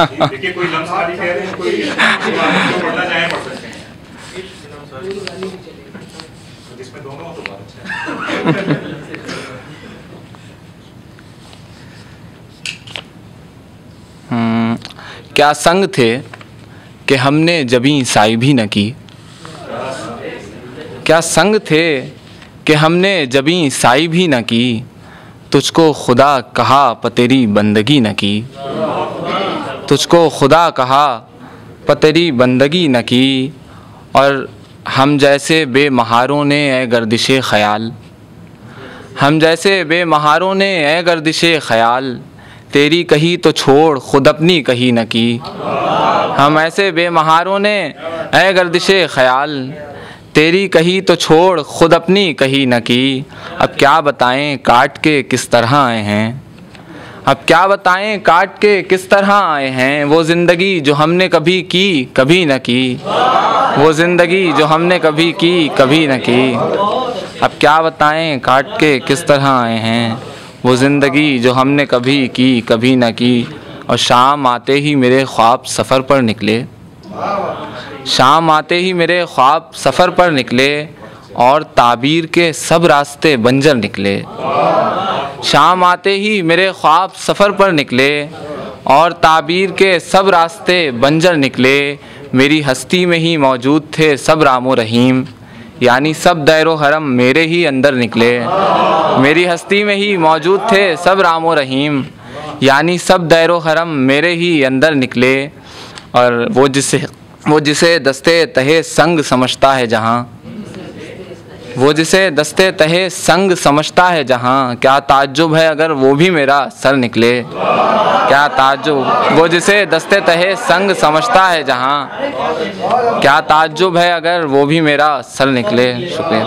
देखिए कोई लम्स खाली कह रहे हैं, कोई जो पढ़ना चाहे पढ़ सकते हैं, जिसमें दोनों हो तो बहुत अच्छा है। क्या संग थे कि हमने जबी साई भी न की। क्या संग थे कि हमने जबी साई भी न की, तुझको खुदा कहा प तेरी बंदगी न की। तुझको खुदा कहा प तेरी बंदगी न की। और हम जैसे बेमहारों ने ए गर्दिशे ख़याल, हम जैसे बेमहारों ने ए गर्दिशे ख़याल, तेरी कही तो छोड़ खुद अपनी कही न की। हम ऐसे बेमहारों ने ए गर्दिशे ख़याल, तेरी कही तो छोड़ खुद अपनी कही न की। अब क्या बताएं काट के किस तरह आए हैं, अब क्या बताएं काट के किस तरह आए हैं। वो ज़िंदगी जो हमने कभी की कभी न की, वो ज़िंदगी जो हमने कभी की कभी न की। अब क्या बताएं काट के किस तरह आए हैं, वो ज़िंदगी जो हमने कभी की कभी न की। और शाम आते ही मेरे ख्वाब सफ़र पर निकले, शाम आते ही मेरे ख्वाब सफ़र पर निकले, और ताबीर के सब रास्ते बंजर निकले। शाम आते ही मेरे ख्वाब सफ़र पर निकले, और ताबीर के सब रास्ते बंजर निकले। मेरी हस्ती में ही मौजूद थे सब रामो रहीम, यानी सब दैरो हरम मेरे ही अंदर निकले। मेरी हस्ती में ही मौजूद थे सब रामो रहीम, यानी सब दैरो हरम मेरे ही अंदर निकले। और वो जिसे दस्ते तहे संग समझता है जहाँ, वो जिसे दस्ते तहे संग समझता है जहाँ, क्या ताज्जुब है अगर वो भी मेरा सर निकले। क्या ताज्जुब, वो जिसे दस्ते तहे संग समझता है जहाँ, क्या ताज्जुब है अगर वो भी मेरा सर निकले। शुक्रिया।